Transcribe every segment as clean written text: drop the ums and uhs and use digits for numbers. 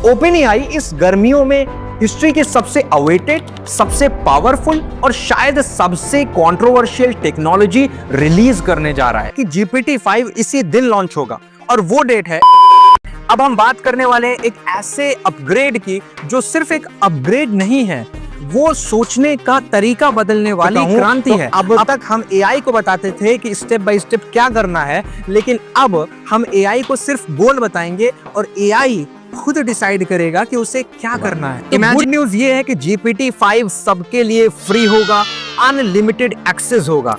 OpenAI इस गर्मियों में हिस्ट्री की सबसे अवेटेड, सबसे पावरफुल और शायद सबसे कंट्रोवर्शियल टेक्नोलॉजी रिलीज करने जा रहा है कि GPT-5 इसी दिन लॉन्च होगा और वो डेट है। अब हम बात करने वाले हैं एक ऐसे अपग्रेड की जो सिर्फ एक अपग्रेड नहीं है, वो सोचने का तरीका बदलने वाली क्रांति है। अब तक हम AI को बताते थे कि स्टेप बाय स्टेप क्या करना है, लेकिन अब हम AI को सिर्फ गोल बताएंगे और AI खुद डिसाइड करेगा कि उसे क्या करना है। तो गुड न्यूज ये है कि GPT-5 सबके लिए फ्री होगा, अनलिमिटेड एक्सेस होगा।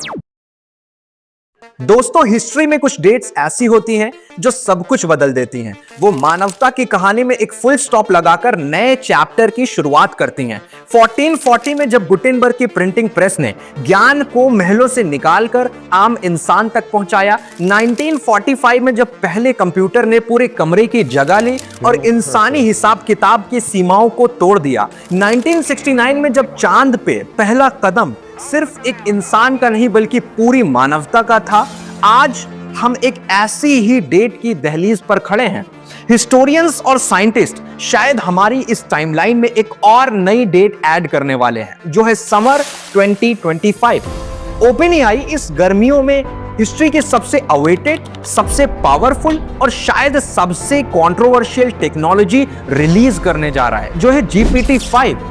दोस्तों, हिस्ट्री में कुछ डेट्स ऐसी होती हैं जो सब कुछ बदल देती हैं। वो मानवता की कहानी में एक फुल स्टॉप लगाकर नए चैप्टर की शुरुआत करती हैं। 1440 में जब गुटेनबर्ग की प्रिंटिंग प्रेस ने ज्ञान को महलों से निकालकर आम इंसान तक पहुंचाया, 1945 में जब पहले कंप्यूटर ने पूरे कमरे की जगह ली और इंसानी हिसाब किताब की सीमाओं को तोड़ दिया, 1969 में जब चांद पे पहला कदम सिर्फ एक इंसान का नहीं बल्कि पूरी मानवता का था, आज हम एक ऐसी ही डेट की दहलीज पर खड़े हैं। हिस्टोरियंस और साइंटिस्ट शायद हमारी इस टाइमलाइन में एक और नई डेट ऐड करने वाले हैं, जो है समर 2025। OpenAI इस गर्मियों में हिस्ट्री की सबसे अवेटेड, सबसे पावरफुल और शायद सबसे कंट्रोवर्शियल टेक्नोलॉजी रिलीज करने जा रहा है, जो है GPT-5।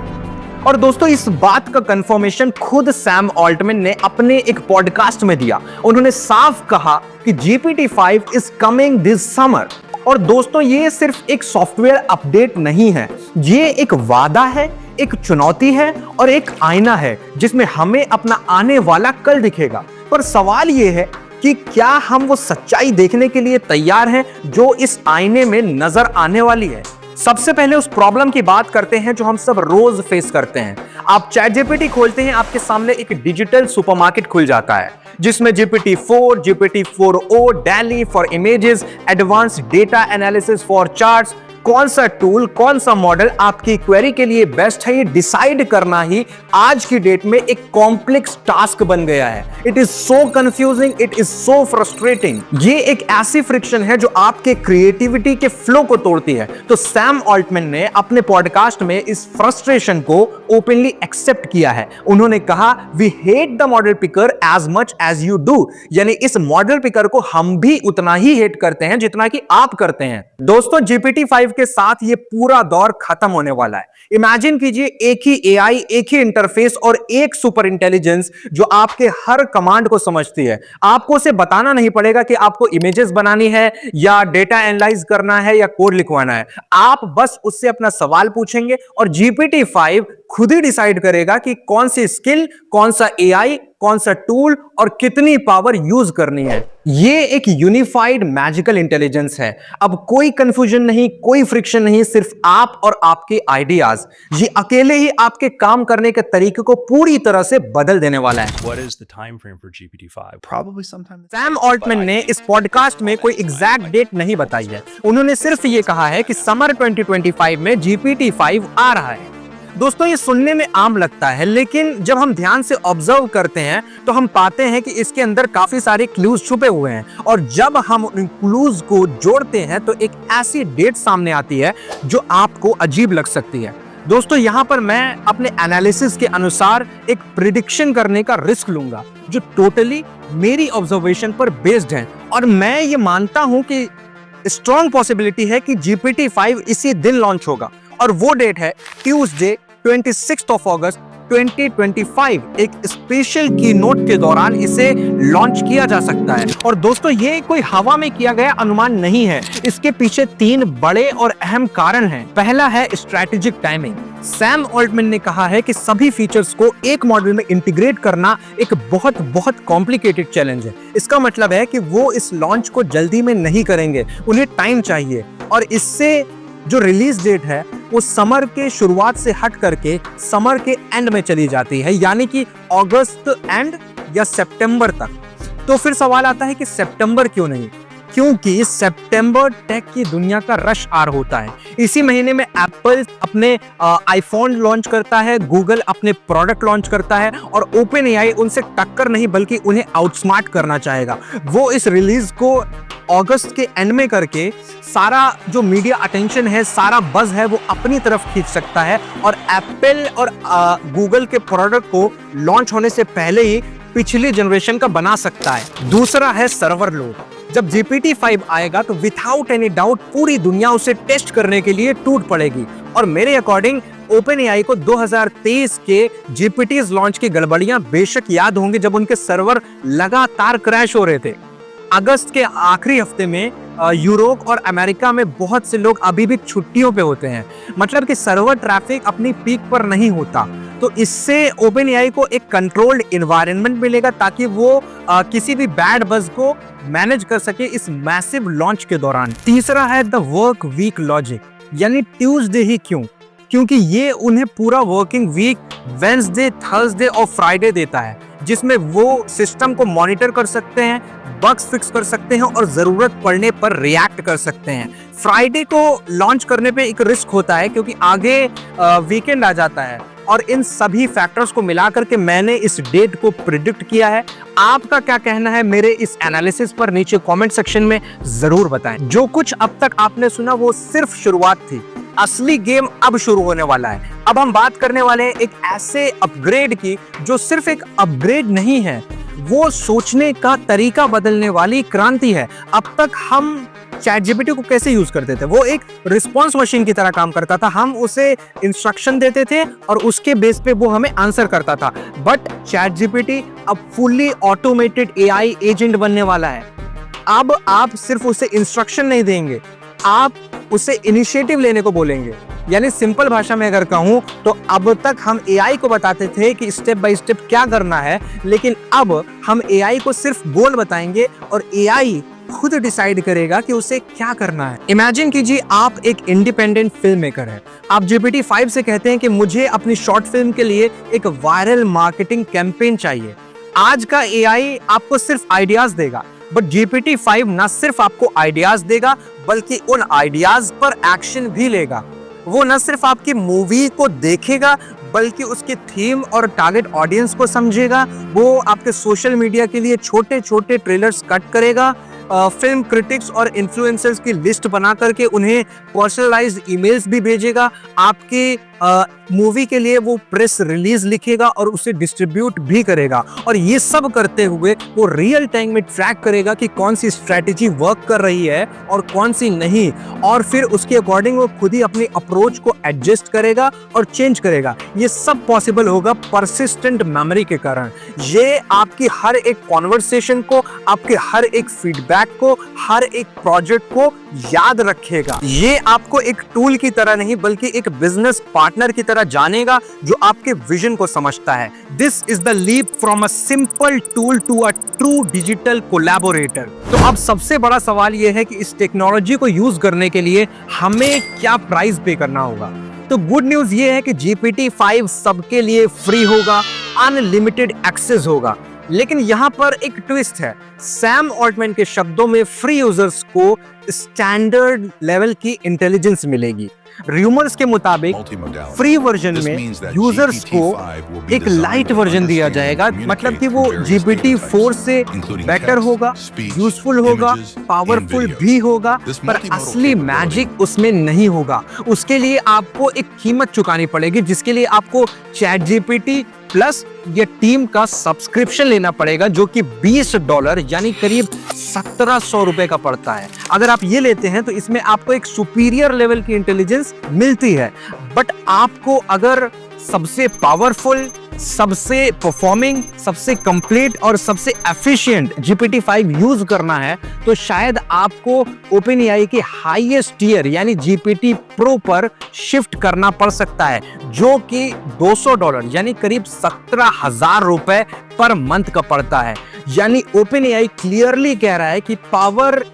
और दोस्तों, इस बात का कंफर्मेशन खुद सैम ऑल्टमैन ने अपने एक पॉडकास्ट में दिया। उन्होंने साफ कहा कि GPT-5 is coming this summer. और दोस्तों, ये सिर्फ एक सॉफ्टवेयर अपडेट नहीं है, ये एक वादा है, एक चुनौती है और एक आईना है जिसमें हमें अपना आने वाला कल दिखेगा। पर सवाल ये है कि क्या हम वो सच्चाई देखने के लिए तैयार हैं जो इस आईने में नजर आने वाली है। सबसे पहले उस प्रॉब्लम की बात करते हैं जो हम सब रोज फेस करते हैं। आप ChatGPT खोलते हैं, आपके सामने एक डिजिटल सुपरमार्केट खुल जाता है जिसमें GPT-4, GPT-4o, DALL-E for images, advance data analysis for charts. कौन सा टूल, कौन सा मॉडल आपकी क्वेरी के लिए बेस्ट है, ये डिसाइड करना ही आज की डेट में एक कॉम्प्लेक्स टास्क बन गया है। It is so confusing, it is so frustrating. ये एक ऐसी फ्रिक्शन है जो आपके क्रिएटिविटी के फ्लो को तोड़ती है। तो सैम ऑल्टमैन ने अपने पॉडकास्ट में इस फ्रस्ट्रेशन को ओपनली एक्सेप्ट किया है। उन्होंने कहा, we hate the model picker as much as you do, यानी इस मॉडल पिकर को हम भी उतना ही हेट करते हैं जितना कि आप करते हैं। दोस्तों, GPT-5 के साथ ये पूरा दौर खत्म होने वाला है। इमेजिन कीजिए, एक ही AI, एक ही इंटरफेस और एक सुपर इंटेलिजेंस जो आपके हर कमांड को समझती है। आपको उसे बताना नहीं पड़ेगा कि आपको इमेजेस बनानी है या डेटा एनालाइज करना है या कोड लिखवाना है। आप बस उससे अपना सवाल पूछेंगे और GPT-5 खुद ही डिसाइड करेगा कि कौन सी स्किल, कौन सा AI, कौन सा टूल और कितनी पावर यूज करनी है। ये एक यूनिफाइड मैजिकल इंटेलिजेंस है। अब कोई कंफ्यूजन नहीं, कोई फ्रिक्शन नहीं, सिर्फ आप और आपके आइडियाज। ये अकेले ही आपके काम करने के तरीके को पूरी तरह से बदल देने वाला है। What is the time frame for GPT-5? Probably sometime. Sam Altman ने इस पॉडकास्ट में कोई एग्जैक्ट डेट नहीं बताई है। उन्होंने सिर्फ ये कहा है कि समर 2025 में GPT-5 आ रहा है। दोस्तों, ये सुनने में आम लगता है, लेकिन जब हम ध्यान से ऑब्जर्व करते हैं तो हम पाते हैं कि इसके अंदर काफी सारे क्लूज छुपे हुए हैं। और जब हम उन क्लूज को जोड़ते हैं तो एक ऐसी डेट सामने आती है जो आपको अजीब लग सकती है। दोस्तों, यहाँ पर मैं अपने एनालिसिस के अनुसार एक प्रिडिक्शन करने का रिस्क लूंगा जो टोटली मेरी ऑब्जर्वेशन पर बेस्ड है। और मैं ये मानता हूं कि स्ट्रॉन्ग पॉसिबिलिटी है कि GPT-5 इसी दिन लॉन्च होगा और वो डेट है ट्यूसडे 26 अगस्त 2025। एक स्पेशल कीनोट के दौरान इसे लॉन्च किया जा सकता है। और दोस्तों, ये कोई हवा में किया गया अनुमान नहीं है, इसके पीछे 3 बड़े और अहम कारण हैं। पहला है स्ट्रैटेजिक टाइमिंग। सैम ऑल्टमैन ने कहा है कि सभी फीचर्स को एक मॉडल में इंटीग्रेट करना एक बहुत कॉम्प्लिकेटेड चैलेंज है। इसका मतलब है कि वो इस लॉन्च को जल्दी में नहीं करेंगे, उन्हें टाइम चाहिए। और इससे जो रिलीज डेट है वो समर के शुरुआत से हट करके समर के एंड में चली जाती है, यानी कि अगस्त एंड या सितंबर तक। तो फिर सवाल आता है कि सितंबर क्यों नहीं? क्योंकि सितंबर टेक की दुनिया का रश आर होता है। इसी महीने में एप्पल अपने आईफोन लॉन्च करता है, गूगल अपने प्रोडक्ट लॉन्च करता है और ओपन एआई उनसे टक्कर नहीं बल्कि उन्हें आउटस्मार्ट करना चाहेगा। वो इस रिलीज को अगस्त के एंड में करके सारा जो मीडिया अटेंशन है, सारा बज़ है, वो अपनी तरफ खींच सकता है और एप्पल और गूगल के प्रोडक्ट को लॉन्च होने से पहले ही पिछली जनरेशन का बना सकता है। दूसरा है सर्वर लोड। जब GPT-5 आएगा तो विदाउट एनी डाउट पूरी दुनिया उसे टेस्ट करने के लिए टूट पड़ेगी और मेरे अकॉर्डिंग OpenAI को 2023 के GPTs लॉन्च की गड़बड़ियां बेशक याद होंगी जब उनके सर्वर लगातार क्रैश हो रहे थे। अगस्त के आखिरी हफ्ते में यूरोप और अमेरिका में बहुत से लोग अभी भी छुट्टियों पे होते हैं, मतलब कि सर्वर ट्रैफिक अपनी पीक पर नहीं होता। तो इससे OpenAI को एक कंट्रोल्ड एनवायरनमेंट मिलेगा ताकि वो किसी भी बैड बज़ को मैनेज कर सके इस मैसिव लॉन्च के दौरान। तीसरा है द वर्क वीक लॉजिक, यानी ट्यूसडे ही क्यों? क्योंकि ये उन्हें पूरा वर्किंग वीक वेडनेसडे, थर्सडे और फ्राइडे देता है, जिसमें वो सिस्टम को मॉनिटर कर सकते हैं, बग्स फिक्स कर सकते हैं और जरूरत पड़ने पर रिएक्ट कर सकते हैं। फ्राइडे को लॉन्च करने पे एक रिस्क होता है क्योंकि आगे वीकेंड आ जाता है और इन सभी फैक्टर्स को मिलाकर के मैंने इस डेट को प्रिडिक्ट किया है। आपका क्या कहना है मेरे इस एनालिसिस पर नीचे कमेंट सेक्शन में जरूर बताएं। जो कुछ अब तक आपने सुना वो सिर्फ शुरुआत थी, असली गेम अब शुरू होने वाला है। अब हम बात करने वाले हैं एक ऐसे अपग्रेड की जो सिर्फ एक अपग्रेड नहीं है, वो सोचने का तरीका बदलने वाली क्रांति है। अब तक हम ChatGPT को कैसे यूज करते थे? वो एक रिस्पॉन्स मशीन की तरह काम करता था। हम उसे इंस्ट्रक्शन देते थे और उसके बेस पे वो हमें आंसर करता था। बट ChatGPT अब फुल्ली ऑटोमेटेड AI एजेंट बनने वाला है। अब आप सिर्फ उसे इंस्ट्रक्शन नहीं देंगे, आप उसे इनिशिएटिव लेने को बोलेंगे। यानी सिंपल भाषा में अगर कहूं तो अब तक हम AI को बताते थे कि स्टेप बाय स्टेप क्या करना है, लेकिन अब हम AI को सिर्फ गोल बताएंगे और AI खुद डिसाइड करेगा कि उसे क्या करना है। इमेजिन कीजिए आप एक इंडिपेंडेंट फिल्म मेकर है। आप GPT-5 से कहते हैं कि मुझे अपनी शॉर्ट फिल्म के लिए एक वायरल मार्केटिंग कैंपेन चाहिए। आज का AI आपको सिर्फ आइडियाज देगा, बट GPT-5 ना सिर्फ आपको आइडियाज देगा बल्कि उन आइडियाज पर एक्शन भी लेगा। वो न सिर्फ आपकी मूवी को देखेगा बल्कि उसके थीम और टारगेट ऑडियंस को समझेगा। वो आपके सोशल मीडिया के लिए छोटे छोटे ट्रेलर्स कट करेगा, फिल्म क्रिटिक्स और इन्फ्लुएंसर्स की लिस्ट बना करके उन्हें पर्सनलाइज्ड ईमेल्स भी भेजेगा। आपके मूवी के लिए वो प्रेस रिलीज लिखेगा और उसे डिस्ट्रीब्यूट भी करेगा। और ये सब करते हुए वो रियल टाइम में ट्रैक करेगा कि कौन सी स्ट्रैटेजी वर्क कर रही है और कौन सी नहीं, और फिर उसके अकॉर्डिंग वो खुद ही अपनी अप्रोच को एडजस्ट करेगा और चेंज करेगा। ये सब पॉसिबल होगा परसिस्टेंट मेमोरी के कारण। ये आपकी हर एक कॉन्वर्सेशन को, आपके हर एक फीडबैक को, हर एक प्रोजेक्ट को याद रखेगा। ये आपको एक टूल की तरह नहीं बल्कि एक बिजनेस पार्टनर की तरह जानेगा जो आपके विजन को समझता है। This is the leap from a simple tool to a true digital collaborator. तो अब सबसे बड़ा सवाल यह है कि इस टेक्नोलॉजी को यूज करने के लिए हमें क्या प्राइस पे करना होगा। तो गुड न्यूज ये है कि GPT-5 सबके लिए फ्री होगा, अनलिमिटेड एक्सेस होगा। लेकिन यहाँ पर एक ट्विस्ट है। सैम ऑल्टमैन के शब्दों में फ्री यूजर्स को स्टैंडर्ड लेवल की इंटेलिजेंस मिलेगी। रूमर्स के मुताबिक फ्री वर्जन में यूजर्स को एक लाइट वर्जन दिया जाएगा, मतलब कि वो GPT-4 से बेटर होगा, यूजफुल होगा, पावरफुल भी होगा, पर असली मैजिक उसमें नहीं होगा। उसके लिए आपको एक कीमत चुकानी पड़ेगी, जिसके लिए आपको ChatGPT प्लस ये टीम का सब्सक्रिप्शन लेना पड़ेगा, जो कि $20 यानी करीब 1700 रुपए का पड़ता है। अगर आप ये लेते हैं तो इसमें आपको एक सुपीरियर लेवल की इंटेलिजेंस मिलती है। बट आपको अगर सबसे पावरफुल, सबसे परफॉर्मिंग, सबसे कंप्लीट और सबसे एफिशिएंट GPT-5 यूज करना है तो शायद आपको OpenAI के हाईएस्ट टियर यानी GPT Pro पर शिफ्ट करना पड़ सकता है, जो कि $200 यानी करीब 17,000 रुपए पर मंथ का पड़ता है। यानी OpenAI क्लियरली कह रहा है कि पावर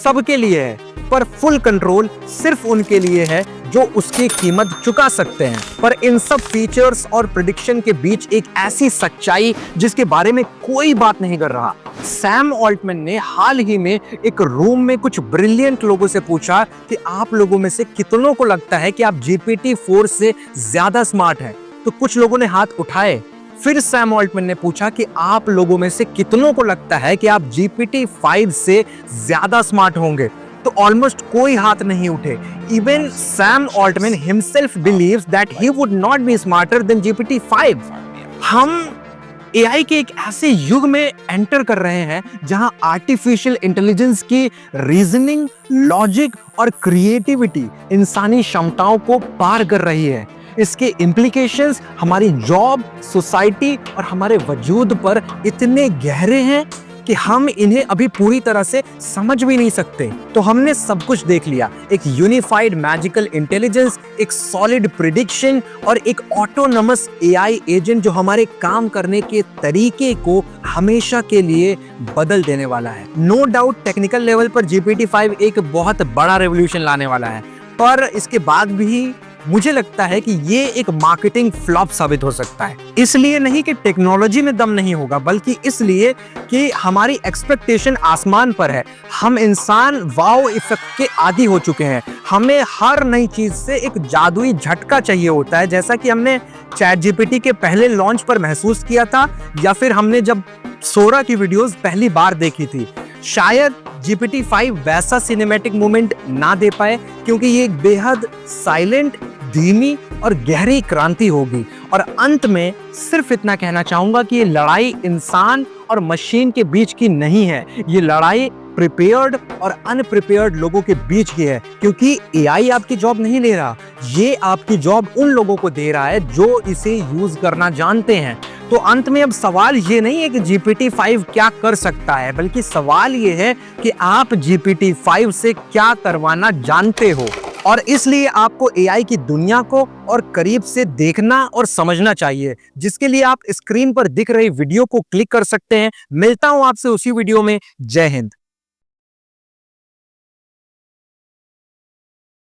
सबके लिए है पर फुल कंट्रोल सिर्फ उनके लिए है जो उसकी कीमत चुका सकते हैं। पर इन सब फीचर्स और प्रेडिक्शन के बीच एक ऐसी सच्चाई जिसके बारे में कोई बात नहीं कर रहा, सैम ऑल्टमैन ने हाल ही में एक रूम में कुछ ब्रिलियंट लोगों से पूछा कि आप लोगों में से कितनों को लगता है कि आप GPT-4 से ज्यादा स्मार्ट हैं। तो कुछ लोगों ने हाथ उठाए। फिर सैम ऑल्टमैन ने पूछा कि आप लोगों में से कितनों को लगता है कि आप GPT-5 से ज्यादा स्मार्ट होंगे। तो ऑलमोस्ट कोई हाथ नहीं उठे। Even Sam Altman himself believes that he would not be smarter than GPT-5। हम एआई के एक ऐसे युग में एंटर कर रहे हैं जहां आर्टिफिशियल इंटेलिजेंस की रीजनिंग, लॉजिक और क्रिएटिविटी इंसानी क्षमताओं को पार कर रही है। इसके इम्प्लीकेशंस हमारी जॉब, सोसाइटी और हमारे वजूद पर इतने गहरे हैं कि हम इन्हें अभी पूरी तरह से समझ भी नहीं सकते। तो हमने सब कुछ देख लिया, एक यूनिफाइड मैजिकल इंटेलिजेंस, एक सॉलिड प्रिडिक्शन और एक ऑटोनमस एआई एजेंट जो हमारे काम करने के तरीके को हमेशा के लिए बदल देने वाला है। नो डाउट टेक्निकल लेवल पर GPT-5 एक बहुत बड़ा रेवोल्यूशन लाने वाला है, पर इसके बाद भी मुझे लगता है कि ये एक मार्केटिंग फ्लॉप साबित हो सकता है। इसलिए नहीं कि टेक्नोलॉजी में दम नहीं होगा, बल्कि इसलिए कि हमारी एक्सपेक्टेशन आसमान पर है। हम इंसान वाओ इफेक्ट के आदी हो चुके हैं। हमें हर नई चीज से एक जादुई झटका चाहिए होता है, जैसा कि हमने ChatGPT के पहले लॉन्च पर महसूस किया था, या फिर हमने जब सोरा की वीडियोस पहली बार देखी थी। शायद GPT-5 वैसा सिनेमैटिक मोमेंट ना दे पाए, क्योंकि ये एक बेहद साइलेंट, धीमी और गहरी क्रांति होगी। और अंत में सिर्फ इतना कहना चाहूंगा कि ये लड़ाई इंसान और मशीन के बीच की नहीं है, ये लड़ाई प्रिपेयर्ड और अनप्रिपेयर्ड लोगों के बीच की है। क्योंकि एआई आपकी जॉब नहीं ले रहा, ये आपकी जॉब उन लोगों को दे रहा है जो इसे यूज करना जानते हैं। तो अंत में अब सवाल ये नहीं है कि GPT-5 क्या कर सकता है, बल्कि सवाल ये है कि आप GPT-5 से क्या करवाना जानते हो। और इसलिए आपको एआई की दुनिया को और करीब से देखना और समझना चाहिए, जिसके लिए आप स्क्रीन पर दिख रही वीडियो को क्लिक कर सकते हैं। मिलता हूं आपसे उसी वीडियो में। जय हिंद।